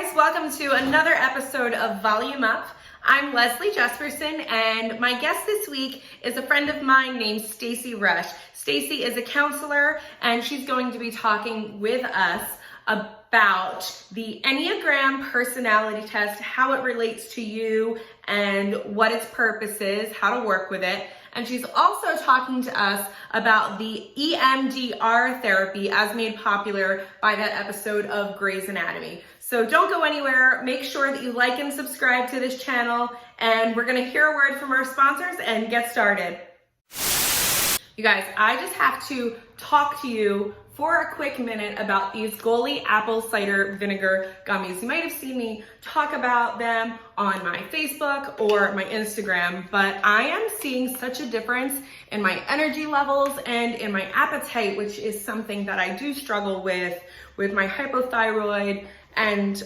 guys, welcome to another episode of Volume Up. I'm Leslie Jespersen, and my guest this week is a friend of mine named Stacy Rush. Stacy is a counselor, and she's going to be talking with us about the Enneagram personality test, how it relates to you and what its purpose is, how to work with it. And she's also talking to us about the EMDR therapy as made popular by that episode of Grey's Anatomy. So don't go anywhere. Make sure that you like and subscribe to this channel. And we're going to hear a word from our sponsors and get started. You guys, I just have to talk to you for a quick minute about these Goli apple cider vinegar gummies. You might have seen me talk about them on my Facebook or my Instagram, but I am seeing such a difference in my energy levels and in my appetite, which is something that I do struggle with my hypothyroid. And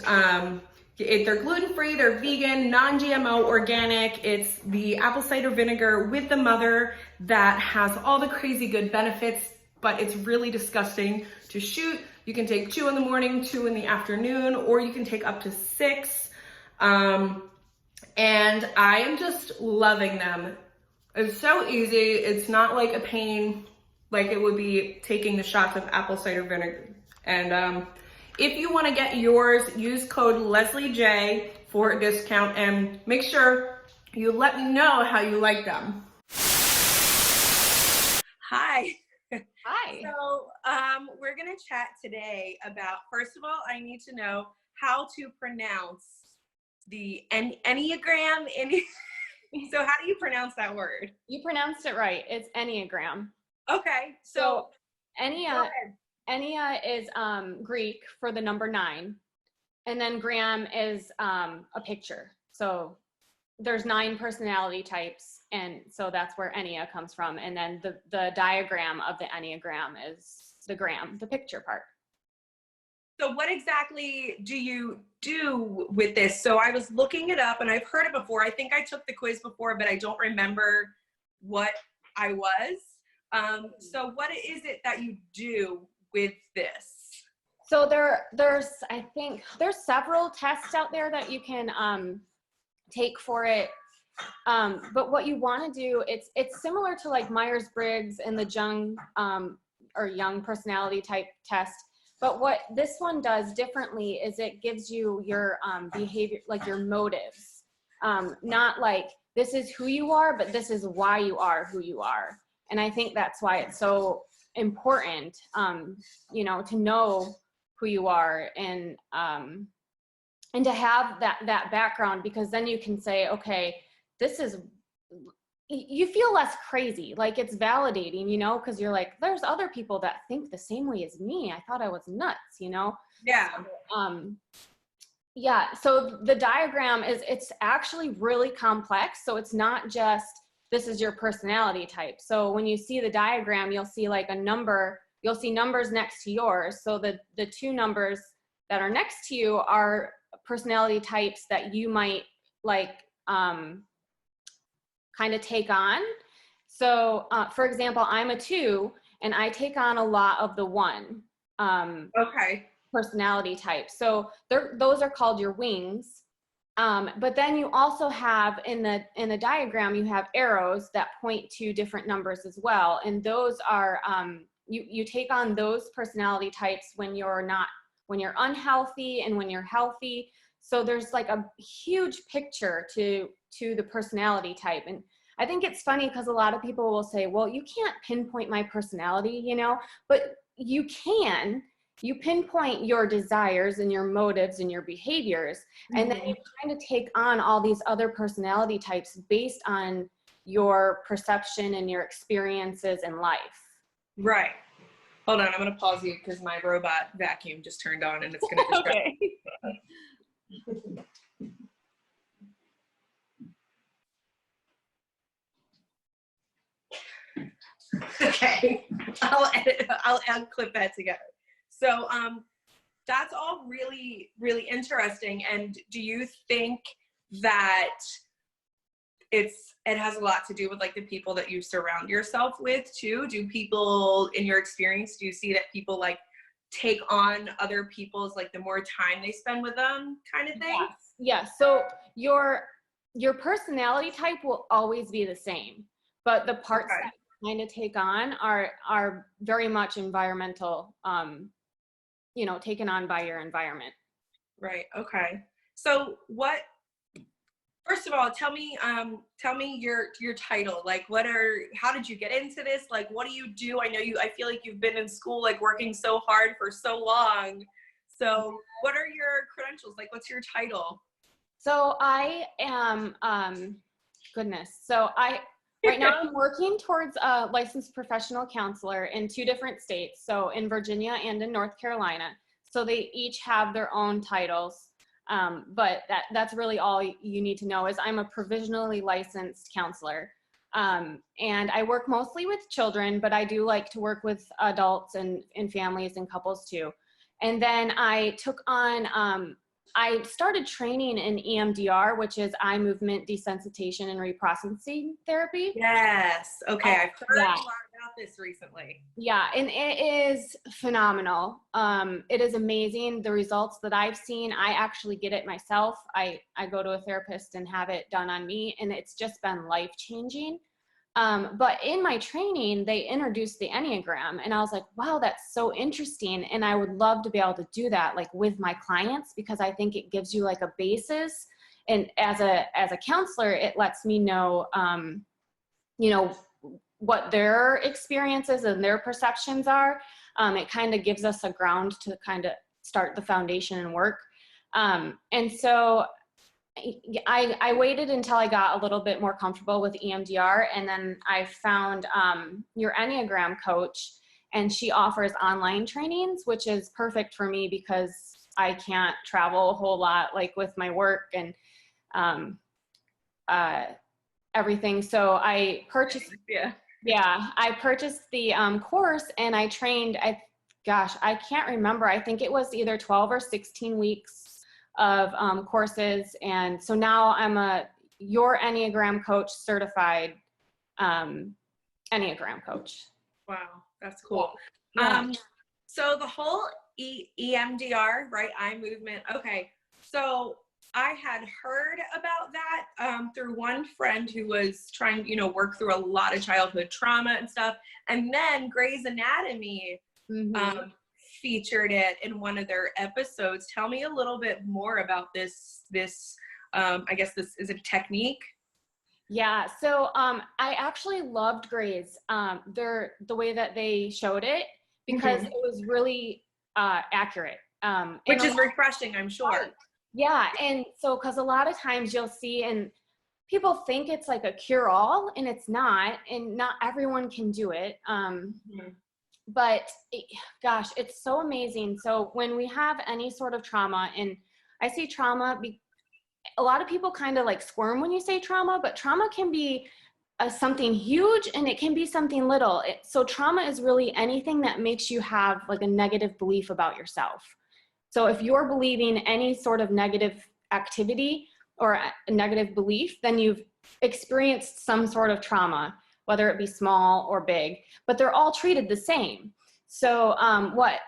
they're gluten-free, they're vegan, non-GMO, organic. It's the apple cider vinegar with the mother that has all the crazy good benefits, but it's really disgusting to shoot. You can take 2 in the morning, 2 in the afternoon, or you can take up to 6. And I am just loving them. It's so easy. It's not like a pain like it would be taking the shots of apple cider vinegar. And if you want to get yours, use code LeslieJ for a discount, and make sure you let me know how you like them. Hi. Hi. So we're going to chat today about, first of all, I need to know how to pronounce the Enneagram. So how do you pronounce that word? You pronounced it right. It's Enneagram. Okay. So Ennea is Greek for the number 9. And then gram is a picture. So there's 9 personality types. And so that's where Ennea comes from. And then the diagram of the Enneagram is the gram, the picture part. So what exactly do you do with this? So I was looking it up and I've heard it before. I think I took the quiz before, but I don't remember what I was. So what is it that you do with this? So I think there's several tests out there that you can take for it. But what you want to do, it's similar to like Myers-Briggs and the Young personality type test. But what this one does differently is it gives you your behavior, like your motives. Not like this is who you are, but this is why you are who you are. And I think that's why it's so important, to know who you are and to have that background, because then you can say, okay, you feel less crazy. Like it's validating, because you're like, there's other people that think the same way as me. I thought I was nuts, Yeah. So the diagram it's actually really complex. So it's not just, this is your personality type. So when you see the diagram, you'll see like a number, you'll see numbers next to yours. So the 2 numbers that are next to you are personality types that you might like kind of take on. So for example, I'm a 2 and I take on a lot of the 1 personality type. So those are called your wings. But then you also have in the diagram, you have arrows that point to different numbers as well. And those are, you take on those personality types when you're unhealthy and when you're healthy. So there's like a huge picture to the personality type. And I think it's funny because a lot of people will say, well, you can't pinpoint my personality, but you can. You pinpoint your desires and your motives and your behaviors, and then you kind of take on all these other personality types based on your perception and your experiences in life. Right. Hold on, I'm going to pause you because my robot vacuum just turned on and it's going to distract Okay. Okay, I'll clip that together. So that's all really, really interesting. And do you think that it has a lot to do with like the people that you surround yourself with too? Do people, in your experience, do you see that people like take on other people's, like the more time they spend with them kind of thing? Yes. Yes. So your personality type will always be the same, but the parts Okay. that you kind of take on are very much environmental, taken on by your environment. Right. Okay. So first of all, tell me your title. Like how did you get into this? Like, what do you do? I feel like you've been in school, like working so hard for so long. So what are your credentials? Like, what's your title? So I am, right now I'm working towards a licensed professional counselor in 2 different states. So in Virginia and in North Carolina. So they each have their own titles. But that's really all you need to know is I'm a provisionally licensed counselor. And I work mostly with children, but I do like to work with adults and families and couples too. And then I took on, I started training in EMDR, which is eye movement desensitization and reprocessing therapy. Yes. Okay. I've heard a lot about this recently. Yeah, and it is phenomenal. It is amazing. The results that I've seen, I actually get it myself. I go to a therapist and have it done on me, and it's just been life-changing. But in my training, they introduced the Enneagram, and I was like, wow, that's so interesting. And I would love to be able to do that like with my clients, because I think it gives you like a basis. And as a counselor, it lets me know, what their experiences and their perceptions are. It kind of gives us a ground to kind of start the foundation and work. And so I waited until I got a little bit more comfortable with EMDR, and then I found your Enneagram coach, and she offers online trainings, which is perfect for me because I can't travel a whole lot, like with my work and everything. So I purchased, I purchased the course, and I trained, I can't remember. I think it was either 12 or 16 weeks of courses. And so now I'm your Enneagram coach certified Enneagram coach. Wow, that's cool. Yeah. So the whole EMDR, right? Eye movement. Okay. So I had heard about that through one friend who was trying, work through a lot of childhood trauma and stuff. And then Grey's Anatomy featured it in one of their episodes. Tell me a little bit more about this, I guess this is a technique. Yeah. So I actually loved Grey's, the way that they showed it, because it was really accurate. Which is refreshing, I'm sure. Right. Yeah. And so, because a lot of times you'll see, and people think it's like a cure-all, and it's not, and not everyone can do it. But gosh, it's so amazing. So when we have any sort of trauma, and I say trauma, a lot of people kind of like squirm when you say trauma, but trauma can be something huge, and it can be something little. So trauma is really anything that makes you have like a negative belief about yourself. So if you're believing any sort of negative activity or a negative belief, then you've experienced some sort of trauma, whether it be small or big, but they're all treated the same. So what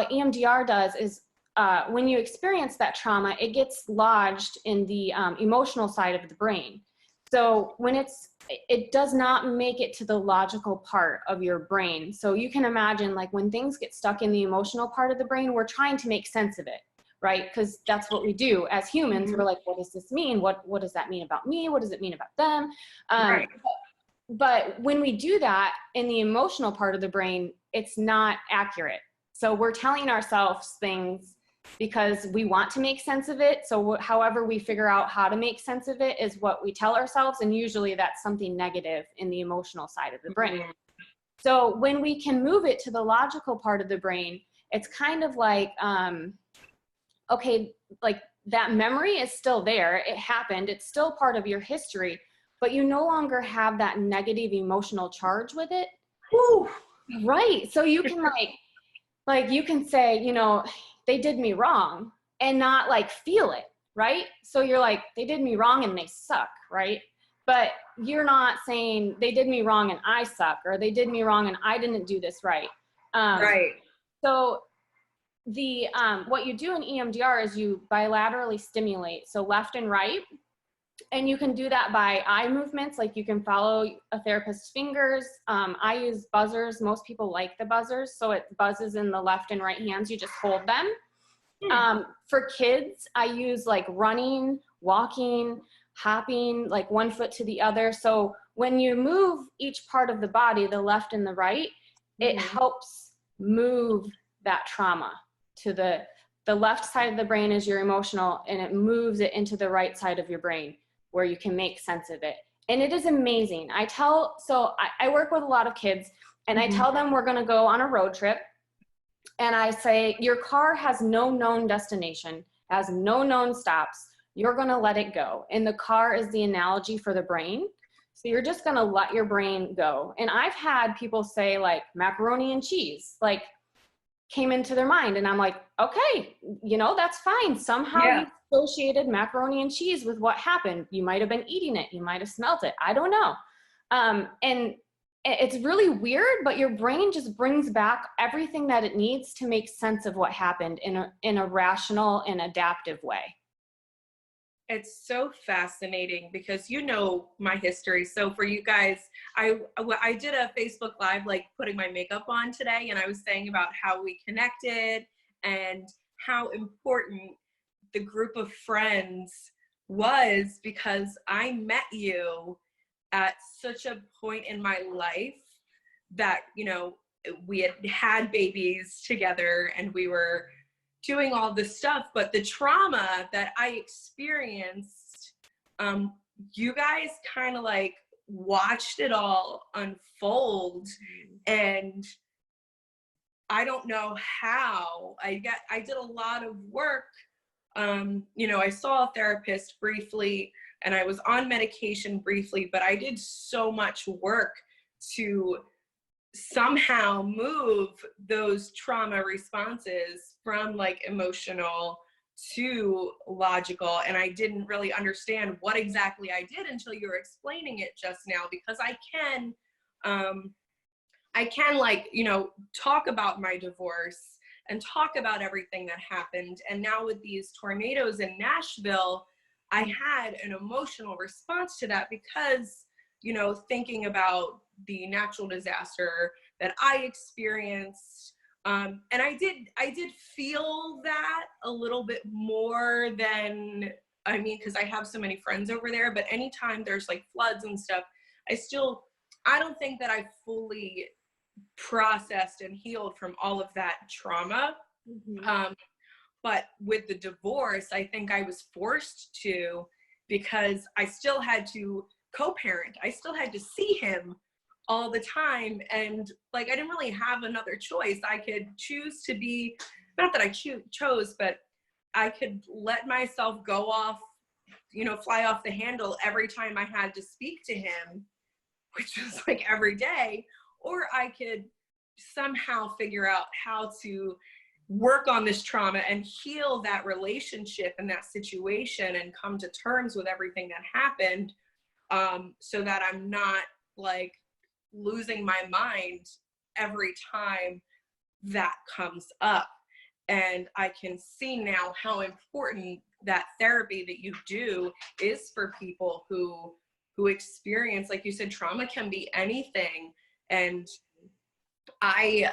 EMDR does is when you experience that trauma, it gets lodged in the emotional side of the brain. So when it does not make it to the logical part of your brain. So you can imagine, like, when things get stuck in the emotional part of the brain, we're trying to make sense of it, right? Because that's what we do as humans. We're like, what does this mean? What does that mean about me? What does it mean about them? Right. But when we do that in the emotional part of the brain, it's not accurate. So we're telling ourselves things because we want to make sense of it. So however we figure out how to make sense of it is what we tell ourselves. And usually that's something negative in the emotional side of the brain. So when we can move it to the logical part of the brain, it's kind of like, okay, like that memory is still there. It happened. It's still part of your history, but you no longer have that negative emotional charge with it. Whew. Right. So you can like you can say, they did me wrong, and not like feel it. Right. So you're like, they did me wrong and they suck. Right. But you're not saying they did me wrong and I suck, or they did me wrong and I didn't do this right. Right. So what you do in EMDR is you bilaterally stimulate, so left and right. And you can do that by eye movements, like you can follow a therapist's fingers. I use buzzers. Most people like the buzzers, so it buzzes in the left and right hands. You just hold them. For kids, I use like running, walking, hopping, like one foot to the other. So when you move each part of the body, the left and the right, it helps move that trauma to the left side of the brain is your emotional, and it moves it into the right side of your brain where you can make sense of it. And it is amazing. I work with a lot of kids, and I tell them we're gonna go on a road trip. And I say, your car has no known destination, has no known stops. You're gonna let it go. And the car is the analogy for the brain. So you're just gonna let your brain go. And I've had people say like macaroni and cheese, like came into their mind. And I'm like, okay, that's fine. Somehow you associated macaroni and cheese with what happened. You might've been eating it. You might've smelt it. I don't know. And it's really weird, but your brain just brings back everything that it needs to make sense of what happened in a rational and adaptive way. It's so fascinating because my history. So for you guys, I did a Facebook Live, like putting my makeup on today, and I was saying about how we connected and how important the group of friends was, because I met you at such a point in my life that, we had babies together and we were doing all this stuff, but the trauma that I experienced, you guys kind of like watched it all unfold. And I don't know how. I did a lot of work. I saw a therapist briefly, and I was on medication briefly, but I did so much work to somehow move those trauma responses from like emotional to logical. And I didn't really understand what exactly I did until you were explaining it just now, because I can like, talk about my divorce and talk about everything that happened. And now with these tornadoes in Nashville, I had an emotional response to that because, thinking about the natural disaster that I experienced. And I did feel that a little bit more than, because I have so many friends over there, but anytime there's like floods and stuff, I don't think that I fully processed and healed from all of that trauma. But with the divorce, I think I was forced to, because I still had to co-parent. I still had to see him all the time. And like, I didn't really have another choice. I could choose to be, not that I chose, but I could let myself go off, fly off the handle every time I had to speak to him, which was like every day, or I could somehow figure out how to work on this trauma and heal that relationship and that situation and come to terms with everything that happened, so that I'm not like losing my mind every time that comes up. And I can see now how important that therapy that you do is for people who experience, like you said, trauma can be anything. And I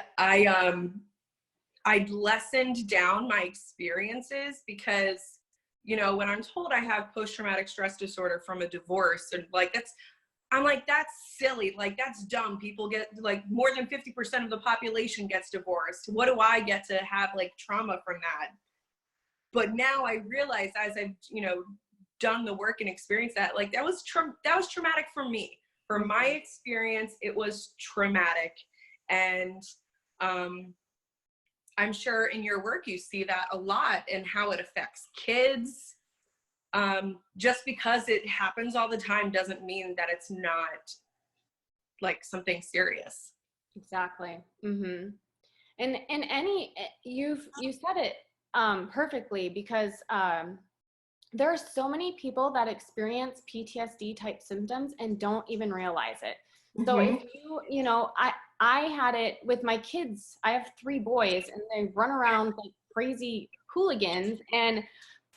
lessened down my experiences because, when I'm told I have post-traumatic stress disorder from a divorce, and like I'm like, that's silly. Like, that's dumb. People get like more than 50% of the population gets divorced. What do I get to have like trauma from that? But now I realize, as I've, done the work and experienced that, like that was traumatic for me. For my experience, it was traumatic. And I'm sure in your work you see that a lot, and how it affects kids. Just because it happens all the time doesn't mean that it's not like something serious. Exactly. And you said it perfectly, because there are so many people that experience PTSD type symptoms and don't even realize it. So if I had it with my kids. I have 3 boys, and they run around like crazy hooligans. And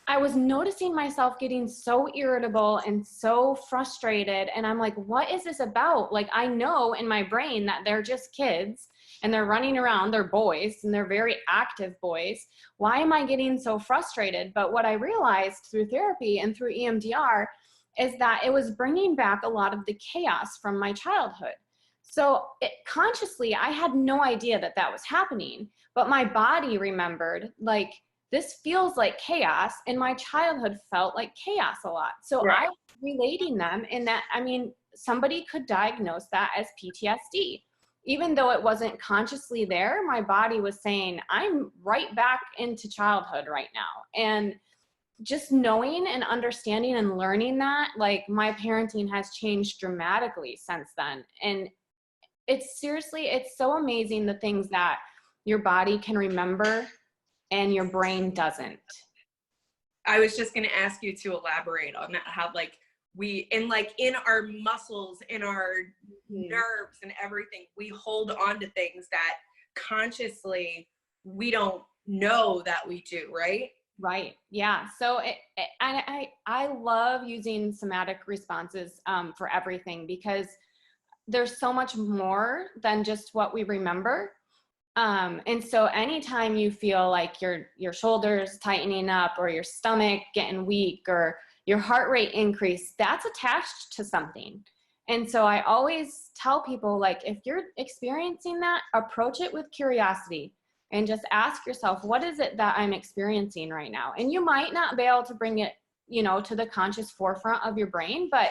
I was noticing myself getting so irritable and so frustrated. And I'm like, what is this about? Like, I know in my brain that they're just kids and they're running around, they're boys and they're very active boys. Why am I getting so frustrated? But what I realized through therapy and through EMDR is that it was bringing back a lot of the chaos from my childhood. So consciously, I had no idea that that was happening, but my body remembered, like, this feels like chaos, and my childhood felt like chaos a lot. So Right. I was relating them in that, I mean, somebody could diagnose that as PTSD. Even though it wasn't consciously there, my body was saying, I'm right back into childhood right now. And just knowing and understanding and learning that, like, my parenting has changed dramatically since then. And it's seriously, it's so amazing the things that your body can remember and your brain doesn't. I was just going to ask you to elaborate on that, how like in our muscles, in our nerves and everything, we hold on to things that consciously we don't know that we do, right? Right. Yeah. So I love using somatic responses for everything, because there's so much more than just what we remember. And so anytime you feel like your shoulders tightening up, or your stomach getting weak, or your heart rate increase, that's attached to something. And so I always tell people, like, if you're experiencing that, approach it with curiosity and just ask yourself, what is it that I'm experiencing right now? And you might not be able to bring it, to the conscious forefront of your brain, but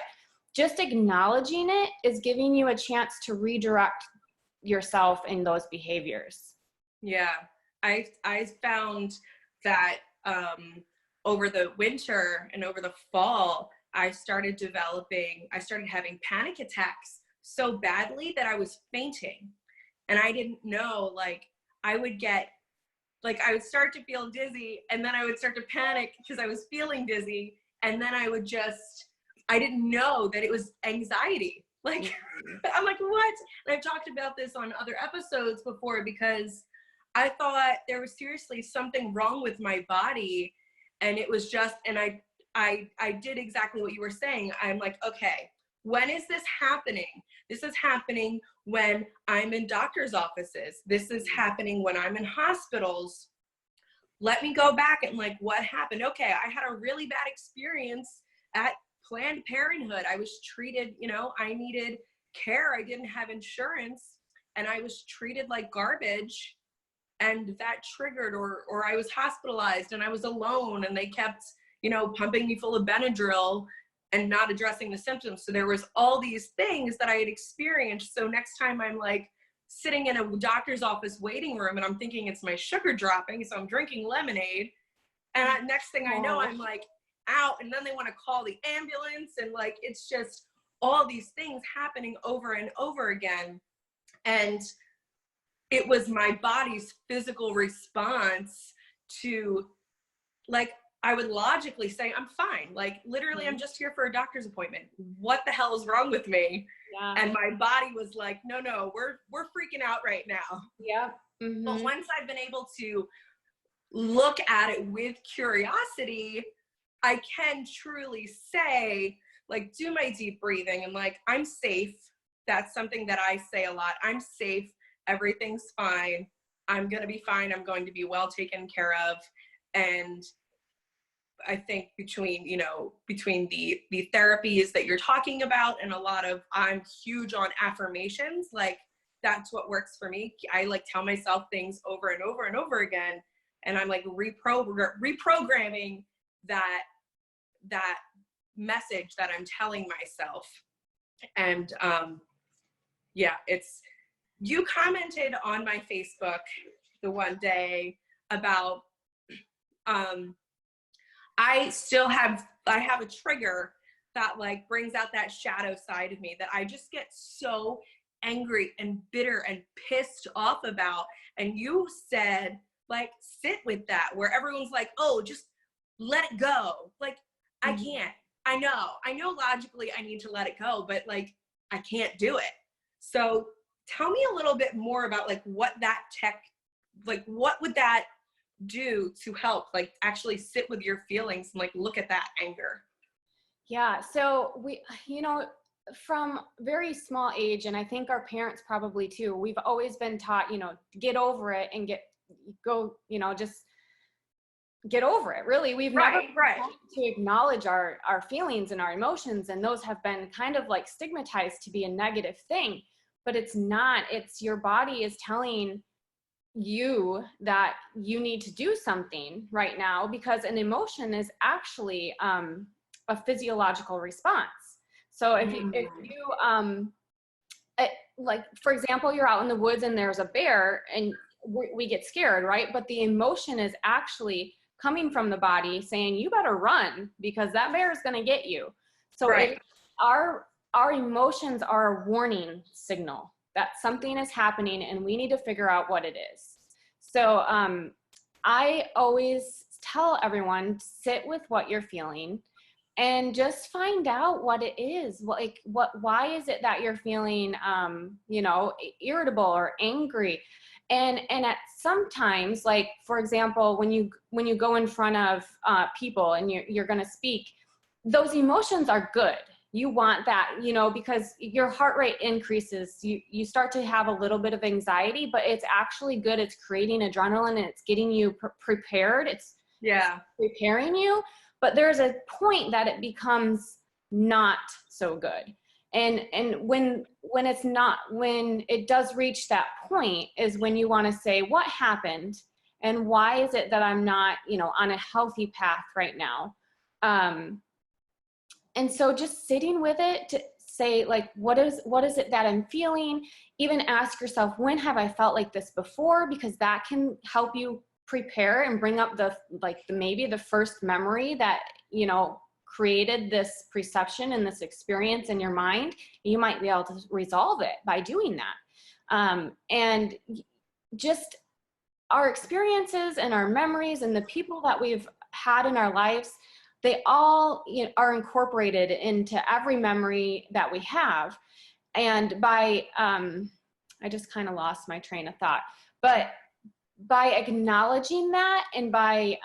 just acknowledging it is giving you a chance to redirect yourself in those behaviors. Yeah. I found that over the winter and over the fall, I started having panic attacks so badly that I was fainting. And I didn't know, like, I would start to feel dizzy, and then I would start to panic because I was feeling dizzy. And then I didn't know that it was anxiety. Like, I'm like, what? And I've talked about this on other episodes before, because I thought there was seriously something wrong with my body. And it was just, and I did exactly what you were saying. I'm like, okay, when is this happening? This is happening when I'm in doctor's offices. This is happening when I'm in hospitals. Let me go back and, like, what happened? Okay, I had a really bad experience at Planned Parenthood. I was treated, I needed care. I didn't have insurance, and I was treated like garbage, and that triggered, or I was hospitalized and I was alone, and they kept, pumping me full of Benadryl and not addressing the symptoms. So there was all these things that I had experienced. So next time I'm, like, sitting in a doctor's office waiting room, and I'm thinking it's my sugar dropping, so I'm drinking lemonade, and next thing I know, I'm, like, out, and then they want to call the ambulance, and, like, it's just all these things happening over and over again. And it was my body's physical response to, like, I would logically say, I'm fine. Like, literally, I'm just here for a doctor's appointment. What the hell is wrong with me? Yeah. And my body was like, no, we're freaking out right now. Yeah. Mm-hmm. But once I've been able to look at it with curiosity, I can truly say, like, do my deep breathing, and, like, I'm safe. That's something that I say a lot. I'm safe. Everything's fine. I'm going to be fine. I'm going to be well taken care of. And I think between the therapies that you're talking about, and I'm huge on affirmations. Like, that's what works for me. I, like, tell myself things over and over and over again. And I'm, like, reprogramming that message that I'm telling myself. And yeah, you commented on my Facebook the one day about I have a trigger that, like, brings out that shadow side of me that I just get so angry and bitter and pissed off about. And you said, like, sit with that, where everyone's like, oh, just let it go. Like, I can't. I know logically I need to let it go, but, like, I can't do it. So tell me a little bit more about, like, what would that do to help, like, actually sit with your feelings and like look at that anger? Yeah. So we, from very small age, and I think our parents probably too, we've always been taught, get over it and go, just get over it. Really, we've never been taught to acknowledge our feelings and our emotions, and those have been kind of like stigmatized to be a negative thing, but it's not. It's your body is telling you that you need to do something right now, because an emotion is actually a physiological response. So if you like, for example, you're out in the woods and there's a bear and we get scared, right? But the emotion is actually coming from the body saying, you better run because that bear is going to get you. So our emotions are a warning signal that something is happening and we need to figure out what it is. So I always tell everyone, sit with what you're feeling and just find out what it is. Why is it that you're feeling, irritable or angry? And at sometimes, like, for example, when you go in front of people and you're going to speak, those emotions are good. You want that, because your heart rate increases. You start to have a little bit of anxiety, but it's actually good. It's creating adrenaline and it's getting you prepared. It's preparing you. But there's a point that it becomes not so good. And when it does reach that point is when you want to say, what happened? And why is it that I'm not, on a healthy path right now? And so just sitting with it to say, like, what is it that I'm feeling? Even ask yourself, when have I felt like this before? Because that can help you prepare and bring up maybe the first memory that, created this perception and this experience in your mind. You might be able to resolve it by doing that. And just our experiences and our memories and the people that we've had in our lives, they all are incorporated into every memory that we have. And by, I just kind of lost my train of thought, but by acknowledging that and by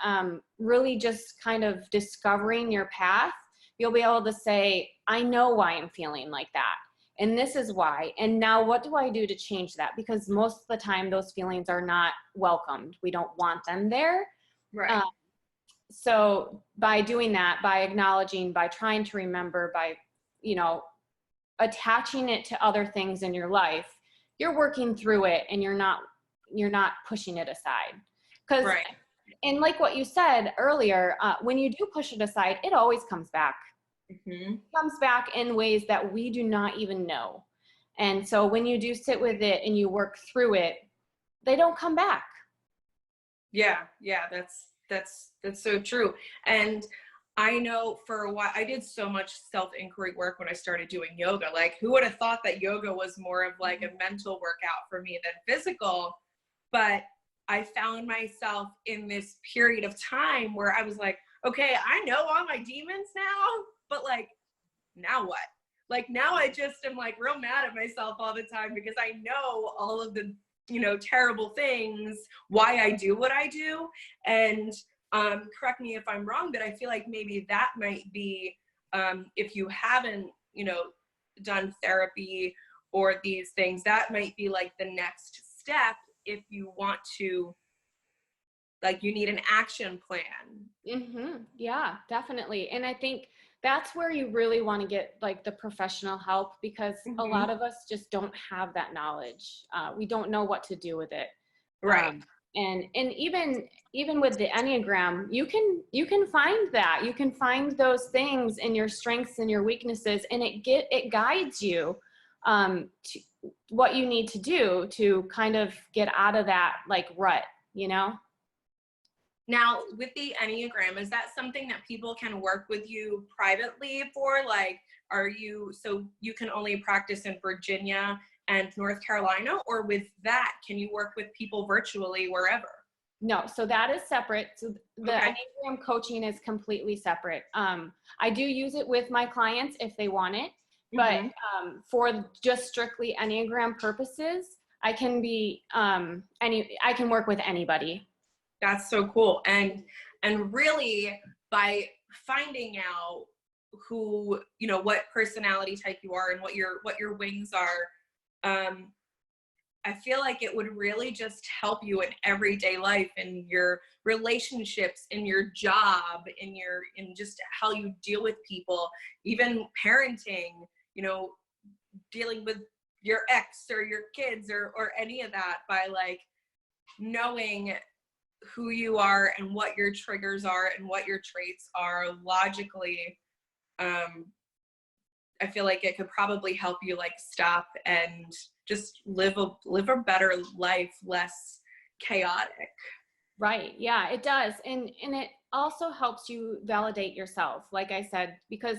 really just kind of discovering your path, you'll be able to say, I know why I'm feeling like that. And this is why. And now what do I do to change that? Because most of the time those feelings are not welcomed. We don't want them there. Right. So by doing that, by acknowledging, by trying to remember, by, attaching it to other things in your life, you're working through it and you're not pushing it aside. And like what you said earlier, when you do push it aside, it always comes back. Mm-hmm. It comes back in ways that we do not even know. And so when you do sit with it and you work through it, they don't come back. Yeah, that's so true. And I know for a while, I did so much self-inquiry work when I started doing yoga. Like, who would have thought that yoga was more of like a mental workout for me than physical? But I found myself in this period of time where I was like, okay, I know all my demons now, but like, now what? Like, now I just am like real mad at myself all the time because I know all of the, terrible things, why I do what I do. And correct me if I'm wrong, but I feel like maybe that might be, if you haven't, done therapy or these things, that might be like the next step if you want to, like, you need an action plan. Mm-hmm. Yeah, definitely. And I think that's where you really want to get like the professional help, because a lot of us just don't have that knowledge. We don't know what to do with it. Right. And even with the Enneagram, you can find that. You can find those things in your strengths and your weaknesses, and it guides you to what you need to do to kind of get out of that like rut, Now, with the Enneagram, is that something that people can work with you privately for? Like, so you can only practice in Virginia and North Carolina, or with that, can you work with people virtually wherever? No, so that is separate. So the Enneagram coaching is completely separate. I do use it with my clients if they want it, but for just strictly Enneagram purposes, I can work with anybody. That's so cool. And really, by finding out who, what personality type you are and what your wings are, I feel like it would really just help you in everyday life, in your relationships, in your job, in just how you deal with people, even parenting, dealing with your ex or your kids or any of that, by like knowing who you are and what your triggers are and what your traits are logically. I feel like it could probably help you like stop and just live a better life, less chaotic. Right. Yeah, it does. And it also helps you validate yourself, like I said, because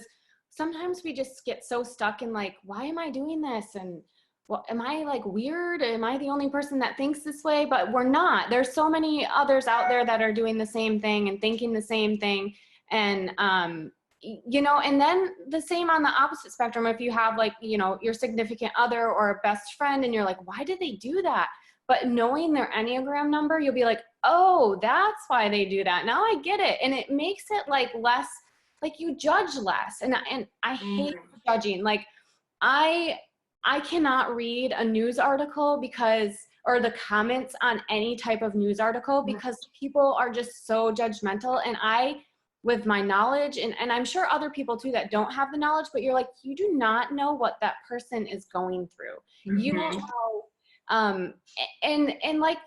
sometimes we just get so stuck in like, why am I doing this? And well, am I like weird? Am I the only person that thinks this way? But we're not. There's so many others out there that are doing the same thing and thinking the same thing. And and then the same on the opposite spectrum, if you have like, your significant other or a best friend and you're like, why did they do that? But knowing their Enneagram number, you'll be like, oh, that's why they do that. Now I get it. And it makes it like less, like you judge less. And I hate judging. Like I cannot read a news article or the comments on any type of news article because people are just so judgmental. And with my knowledge, and I'm sure other people too that don't have the knowledge, but you're like, you do not know what that person is going through. You don't know. And like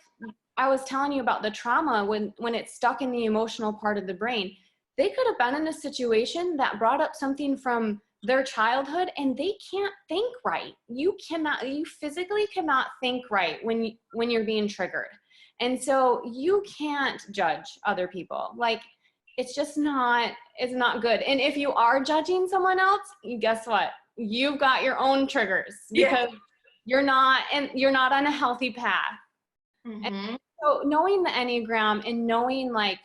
I was telling you about the trauma, when it's stuck in the emotional part of the brain, they could have been in a situation that brought up something from their childhood and they can't think right. You physically cannot think right when you're being triggered. And so you can't judge other people. Like, it's just it's not good. And if you are judging someone else, guess what? You've got your own triggers because you're not on a healthy path. And so knowing the Enneagram and knowing like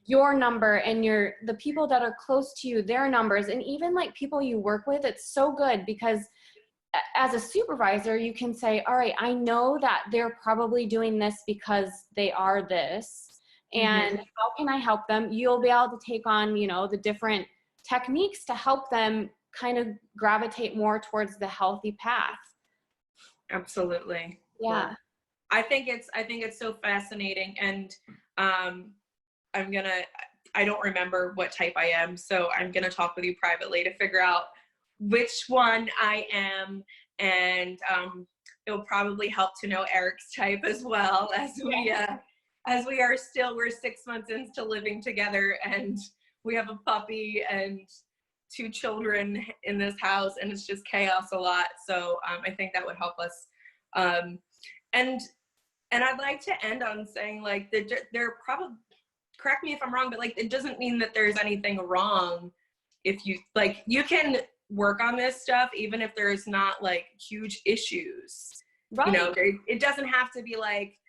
your number and the people that are close to you, their numbers, and even like people you work with, it's so good because as a supervisor, you can say, all right, I know that they're probably doing this because they are this. And how can I help them? You'll be able to take on, the different techniques to help them kind of gravitate more towards the healthy path. Absolutely. Yeah. Well, I think it's so fascinating. And I don't remember what type I am, so I'm going to talk with you privately to figure out which one I am. And it'll probably help to know Eric's type as well, we're 6 months into living together and we have a puppy and 2 children in this house and it's just chaos a lot. So I think that would help us. And I'd like to end on saying like they're probably, correct me if I'm wrong, but like it doesn't mean that there's anything wrong if you like, you can work on this stuff even if there's not like huge issues. Right. It doesn't have to be like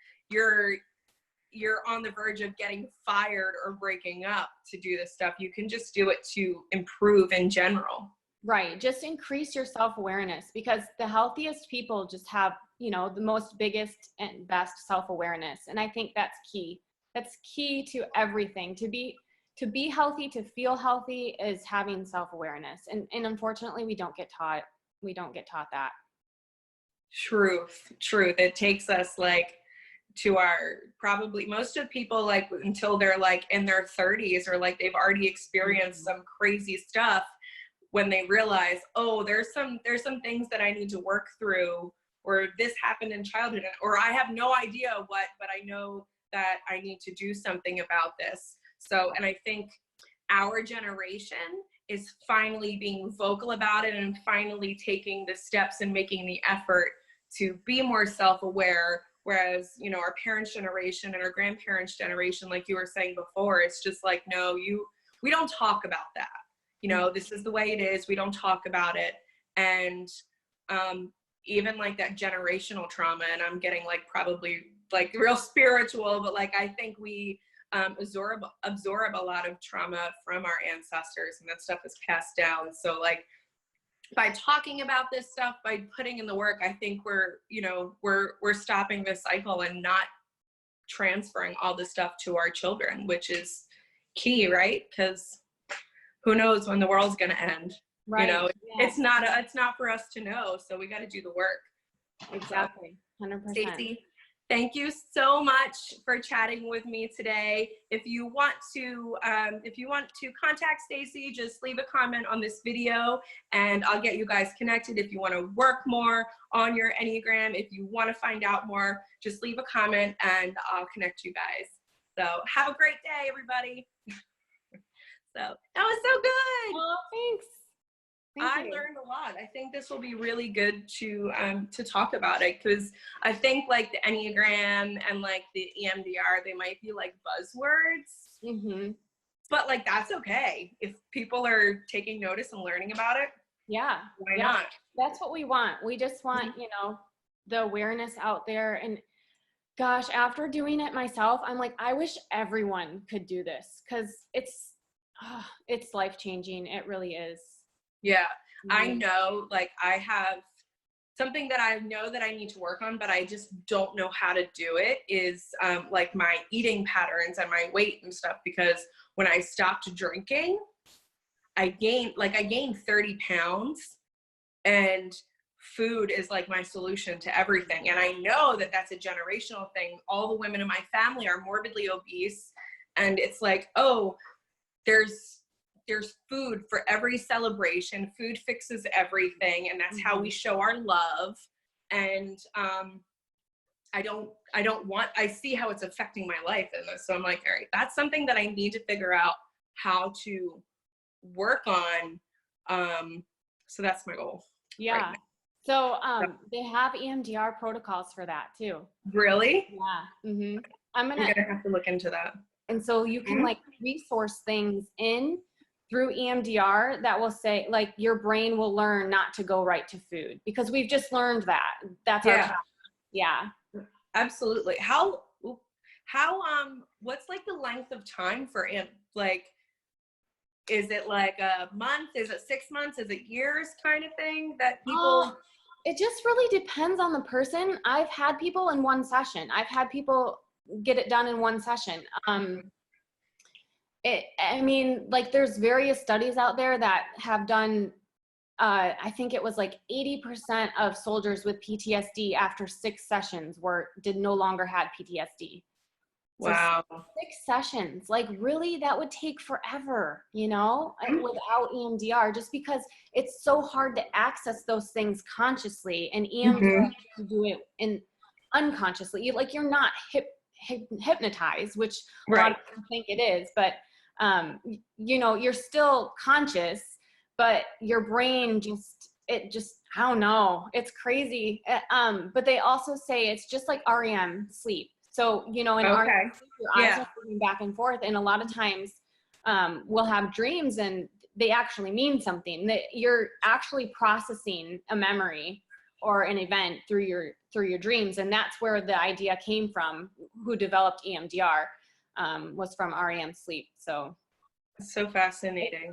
you're on the verge of getting fired or breaking up to do this stuff. You can just do it to improve in general. Right. Just increase your self-awareness because the healthiest people just have, the most biggest and best self-awareness. And I think that's key. That's key to everything. To be healthy, to feel healthy is having self-awareness. And unfortunately we don't get taught that. Truth. It takes us like to probably most of people like until they're like in their 30s or like they've already experienced some crazy stuff when they realize, oh, there's some things that I need to work through, or this happened in childhood, or I have no idea what, but I know that I need to do something about this. So, and I think our generation is finally being vocal about it and finally taking the steps and making the effort to be more self-aware. Whereas, our parents' generation and our grandparents' generation, like you were saying before, it's just like, no, we don't talk about that. This is the way it is. We don't talk about it. And even like that generational trauma, and I'm getting like probably like real spiritual, but like I think we absorb a lot of trauma from our ancestors, and that stuff is passed down. So like by talking about this stuff, by putting in the work, I think we're stopping this cycle and not transferring all this stuff to our children, which is key, right? Because who knows when the world's going to end. Right. You know, Yeah. it's not for us to know. So we got to do the work. Exactly. 100%. Stacy, thank you so much for chatting with me today. If you want to contact Stacy, just leave a comment on this video and I'll get you guys connected. If you want to work more on your Enneagram, if you want to find out more, just leave a comment and I'll connect you guys. So have a great day, everybody. So that was so good. Oh, thanks. I learned a lot. I think this will be really good to talk about it, because I think like the Enneagram and like the EMDR, they might be like buzzwords, Mm-hmm. but like that's okay if people are taking notice and learning about it. Yeah. Why not? That's what we want. We just want, you know, the awareness out there. And gosh, after doing it myself, I'm like, I wish everyone could do this, because it's life-changing. It really is. Yeah, I know, like I have something that I know that I need to work on, but I just don't know how to do it, is like my eating patterns and my weight and stuff, because when I stopped drinking, I gained 30 pounds, and food is like my solution to everything. And I know that that's a generational thing. All the women in my family are morbidly obese, and it's like, oh, there's food for every celebration. Food fixes everything, and that's how we show our love. And I see how it's affecting my life in this. So I'm like, all right, that's something that I need to figure out how to work on. So that's my goal. Yeah. Right So they have EMDR protocols for that too. Really? Yeah. Mm-hmm. I'm gonna have to look into that. And so you can like resource things in through EMDR that will say, like, your brain will learn not to go right to food, because we've just learned that. That's our time. Yeah. Absolutely. How what's like the length of time for like, is it like a month? Is it 6 months? Is it years kind of thing that people? It just really depends on the person. I've had people in one session. I've had people get it done in one session. I mean, like, there's various studies out there that have done, I think it was like 80% of soldiers with PTSD after 6 sessions did no longer had PTSD. So Wow. 6 sessions, like, really, that would take forever, you know, without EMDR, just because it's so hard to access those things consciously, and EMDR to do it unconsciously. Like, you're not hypnotized, which a lot of people think it is, but you know, you're still conscious, but your brain I don't know, it's crazy. But they also say it's just like REM sleep. So, you know, in REM sleep, your eyes are moving back and forth, and a lot of times we'll have dreams and they actually mean something, that you're actually processing a memory or an event through your dreams. And that's where the idea came from. Who developed EMDR was from REM sleep. So it's so fascinating.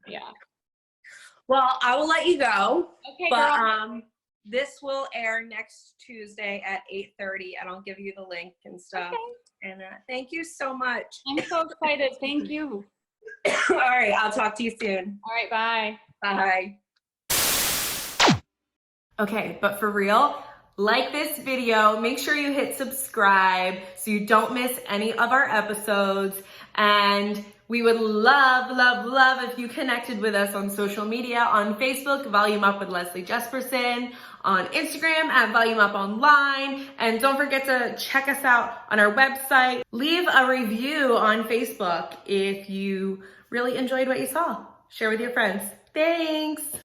Yeah. Well, I will let you go. Okay, but girl. This will air next Tuesday at 8:30, and I'll give you the link and stuff. Okay. And thank you so much. I'm so excited. Thank you. All right, I'll talk to you soon. All right, bye. Bye. Okay, but for real, like this video, make sure you hit subscribe so you don't miss any of our episodes. And we would love if you connected with us on social media, on Facebook, Volume Up with Leslie Jespersen, on Instagram at Volume Up Online. And don't forget to check us out on our website. Leave a review on Facebook if you really enjoyed what you saw. Share with your friends. Thanks.